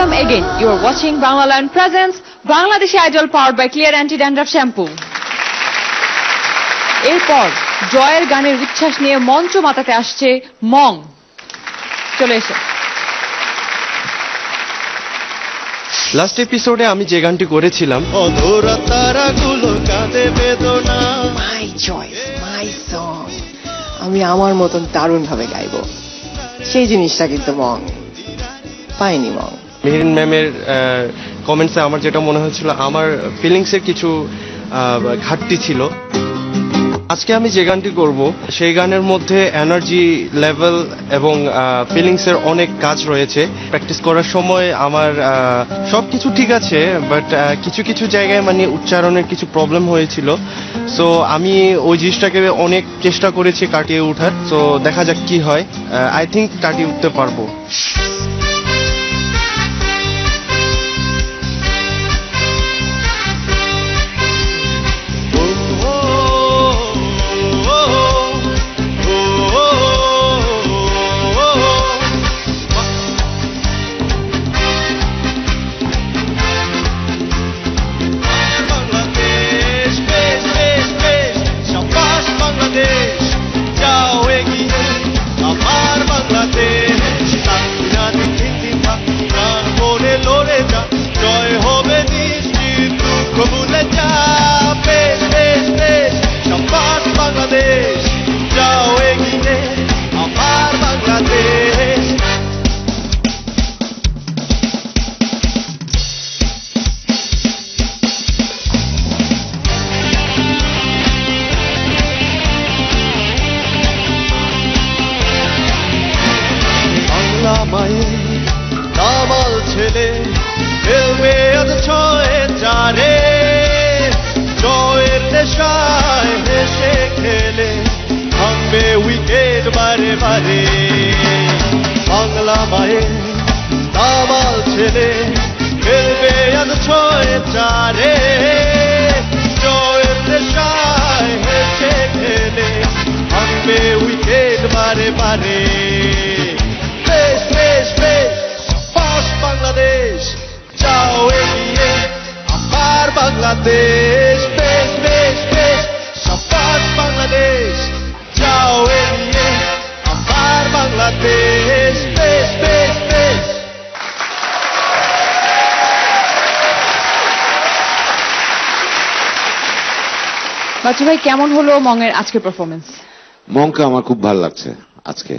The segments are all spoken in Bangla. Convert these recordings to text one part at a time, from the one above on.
Welcome again. You are watching Banglaland Presents Bangladeshi Idol powered by Clear Anti-Dandruff Shampoo. এরপর জয়ের গানের উচ্ছ্বাস নিয়ে মঞ্চ মাতাতে আসছে মং। চলে এসো। লাস্ট এপিসোডে আমি যে গানটি করেছিলাম অধরা তারাগুলো কাঁদে বেদনা মাই চয়েস মাই সং, আমি আমার মতন দারুণ ভাবে গাইবো, সেই জিনিসটা কিন্তু মং পাইনি। মং মেহেরিন ম্যামের কমেন্টসে আমার যেটা মনে হয়েছিল, আমার ফিলিংসের কিছু ঘাটতি ছিল। আজকে আমি যে গানটি করব সেই গানের মধ্যে এনার্জি লেভেল এবং ফিলিংসের অনেক কাজ রয়েছে। প্র্যাকটিস করার সময় আমার সবকিছু ঠিক আছে, বাট কিছু কিছু জায়গায় মানে উচ্চারণের কিছু প্রবলেম হয়েছিল। সো আমি ওই জিনিসটাকে অনেক চেষ্টা করেছি কাটিয়ে ওঠার। সো দেখা যাক কি হয়। আই থিঙ্ক কাটিয়ে উঠতে পারবো। কামাল ছেলে খেলবে আজ ছয়ে চারে, জয়ের নেশায় হেসে খেলে ভাঙবে উইকেট বারে বারে। বাংলা মায়ের কামাল ছেলে খেলবে আজ ছয়ে চারে, জয়ের নেশায় হেসে খেলে ভাঙবে উইকেট বারে বারে। বাংলাদেশ যাও এগিয়ে, আমার বাংলাদেশ বেশ বেশ বেশ। সাবাস বাংলাদেশ যাও এগিয়ে, আমার বাংলাদেশ বেশ বেশ বেশ। বাচ্চু ভাই, কেমন হলো মংয়ের আজকের পারফরমেন্স? মংকে আমার খুব ভালো লাগছে আজকে,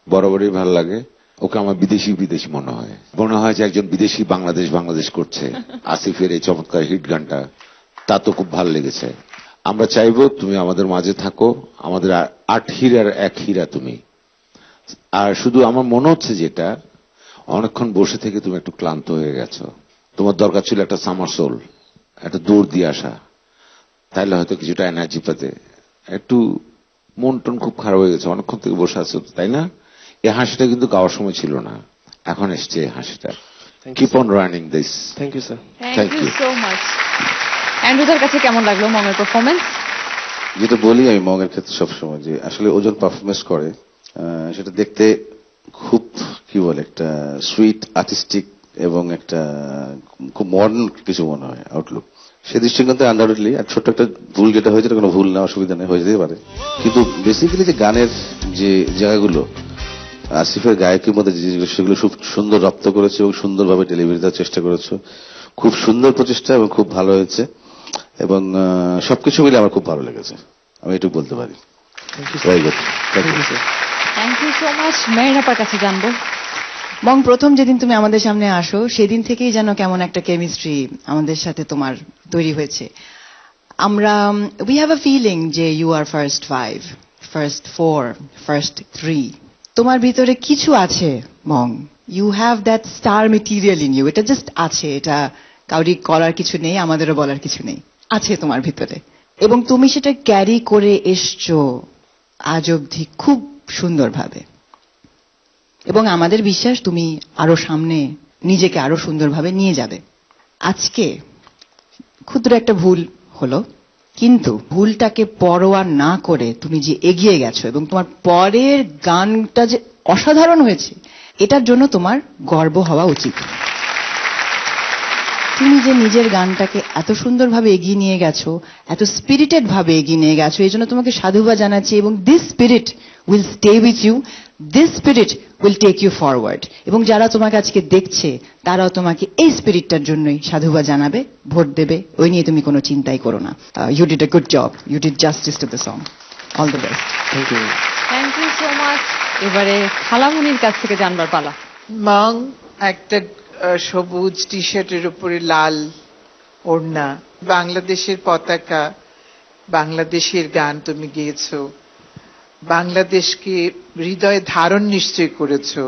বরাবরই ভালো লাগে। ওকে আমার বিদেশি বিদেশি মনে হয় যে একজন বিদেশি বাংলাদেশ করছে। আসিফের এই চমৎকার হিট গানটা তা তো খুব ভালো লেগেছে। আমরা চাইবো তুমি আমাদের মাঝে থাকো, আমাদের 8 হীরার 1 হীরা তুমি। আর শুধু আমার মনে হচ্ছে যেটা, অনেকক্ষণ বসে থেকে তুমি একটু ক্লান্ত হয়ে গেছো। তোমার দরকার ছিল একটা সামারসোল, একটা দৌড় দিয়ে আসা, তাইলে হয়তো কিছুটা এনার্জি পেতে। একটু মন টন খুব খারাপ হয়ে গেছে, অনেকক্ষণ থেকে বসে আছো, তাই না? এই হাসিটা কিন্তু গাওয়ার সময় ছিল না, এখন এসছে হাসিটা। Keep on running this. Thank you sir. Thank you so much. অ্যান্ড্রুদার কাছে কেমন লাগলো মংয়ের পারফরমেন্স? যেটা বলি আমি মংয়ের ক্ষেত্রে সবসময়, যে আসলে ওজন পারফরমেন্স করে, সেটা দেখতে খুব কি বলে একটা সুইট আর্টিস্টিক এবং একটা খুব মডার্ন কিছু মনে হয় আউটলুক। সে দৃষ্টিকোণে আনডাউটেডলি আর ছোট্ট একটা ভুল যেটা হয়েছে, কোনো ভুল না, অসুবিধা নেই, হয়ে যেতে পারে। কিন্তু বেসিক্যালি যে গানের যে জায়গাগুলো আসিফের গায়কের মধ্যে সেগুলো খুব সুন্দর রপ্ত করেছে এবং সুন্দরভাবে ডেলিভারি দেওয়ার চেষ্টা করেছে। খুব সুন্দর প্রচেষ্টা এবং খুব ভালো হয়েছে, এবং সবকিছু মিলে আমার খুব ভালো লেগেছে, আমি এটুকু বলতে পারি। Very good, thank you. Thank you so much. মেহরাপার কাছে জানবো। মং, প্রথম যেদিন তুমি আমাদের সামনে আসো সেদিন থেকেই যেন কেমন একটা কেমিস্ট্রি আমাদের সাথে তোমার তৈরি হয়েছে। আমরা উই হ্যাভ আ ফিলিং যে you are first 5, first 4, first 3। তোমার ভিতরে কিছু আছে মং, you have that star material in you. এটা জাস্ট আছে, এটা কাউরি করার কিছু নেই, আমাদেরও বলার কিছু নেই, আছে তোমার ভিতরে। এবং তুমি সেটা ক্যারি করে এসছো আজ অবধি খুব সুন্দরভাবে, এবং আমাদের বিশ্বাস তুমি আরো সামনে নিজেকে আরো সুন্দরভাবে নিয়ে যাবে। আজকে ক্ষুদ্র একটা ভুল হলো, কিন্তু ভুলটাকে পরোয়া না করে তুমি যে এগিয়ে গেছো এবং তোমার পরের গানটা যে অসাধারণ হয়েছে, এটার জন্য তোমার গর্ব হওয়া উচিত। তুমি যে নিজের গানটাকে এত সুন্দরভাবে এগিয়ে নিয়ে গেছো, এত স্পিরিটেড ভাবে এগিয়ে নিয়ে গেছো, এই জন্য তোমাকে সাধুবাদ জানাচ্ছি। এবং this spirit will stay with you, this spirit will take you forward. এবং যারা তোমাকে আজকে দেখছে তারাও তোমাকে এই স্পিরিটটার জন্যই সাধুবাদ জানাবে, ভোট দেবে, ওই নিয়ে তুমি কোনো চিন্তাই করো না। You did a good job, you did justice to the song. All the best. Thank you. Thank you so much. এবারে খালামুনির কাছ থেকে জানবার পালা। মং একটা সবুজ টি শার্টের উপরে লাল ওড়না, বাংলাদেশের পতাকা, বাংলাদেশের গান তুমি গেয়েছো, বাংলাদেশকে হৃদয়ে ধারণ নিশ্চয় করেছো,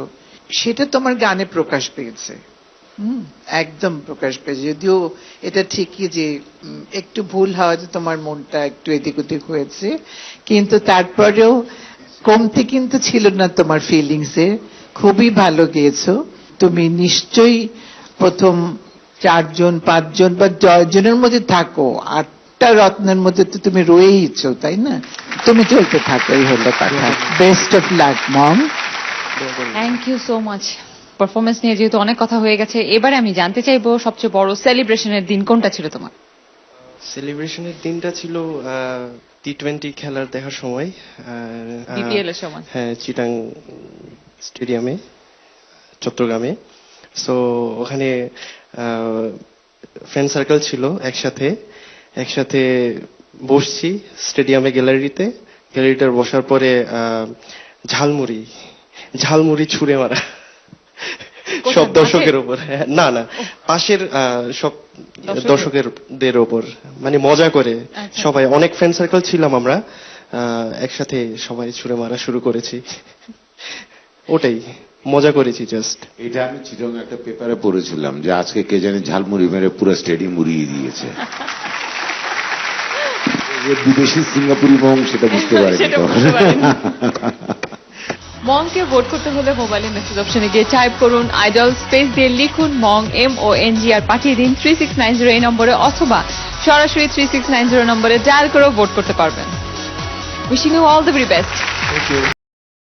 সেটা তোমার গানে প্রকাশ পেয়েছে। একদম প্রকাশ পেয়েছে। যদিও এটা ঠিকই যে একটু ভুল হওয়াতে তোমার মনটা একটু এদিক ওদিক হয়েছে, কিন্তু তারপরেও কমতে কিন্তু ছিল না তোমার ফিলিংসে। খুবই ভালো গেয়েছো তুমি। নিশ্চয়ই প্রথম 4 জন 5 জন বা 10 জনের মধ্যে থাকো, 8টা রত্নের মধ্যে তো তুমি রয়েইছো, তাই না? তুমি চলতে থাকো, এই হলো কথা। Best of luck mom. Thank you so much. Performance নিয়ে যেহেতু অনেক কথা হয়ে গেছে, এবারে আমি জানতে চাইবো সবচেয়ে বড় সেলিব্রেশনের দিন কোনটা ছিল তোমার? সেলিব্রেশনের দিনটা ছিল টি20 খেলার দেখার সময়। বিপিএল এর সময়। হ্যাঁ, চিটাং স্টেডিয়ামে, চট্টগ্রামে। সো ওখানে ফ্রেন্ড সার্কেল ছিল, একসাথে বসছি স্টেডিয়ামে গ্যালারিটার বসার পরে ঝালমুড়ি ছুঁড়ে মারা সব দর্শকের উপর। না পাশের সব দর্শকদের ওপর, মানে মজা করে সবাই, অনেক ফ্রেন্ড সার্কেল ছিলাম আমরা, একসাথে সবাই ছুঁড়ে মারা শুরু করেছি। ওটাই মজা করেছি জাস্ট। এটা আমি চিরং একটা পেপারে পড়েছিলাম যে আজকে কে জানি ঝালমুড়ি মেরে পুরো স্টেডিয়াম উড়িয়ে দিয়েছে। যে বিদেশি সিঙ্গাপুরি মং সেটা বুঝতে পারেনি। সেটা বুঝতে পারিনি। মংকে ভোট করতে হলে মোবাইলে মেসেজ অপশনে গিয়ে টাইপ করুন আইডল, স্পেস দিয়ে লিখুন মং, MONG, আর পাঠিয়ে দিন 3690 এই নম্বরে, অথবা সরাসরি 3690 নম্বরে ডায়াল করেও ভোট করতে পারবেন। Wishing you all the very best. Thank you.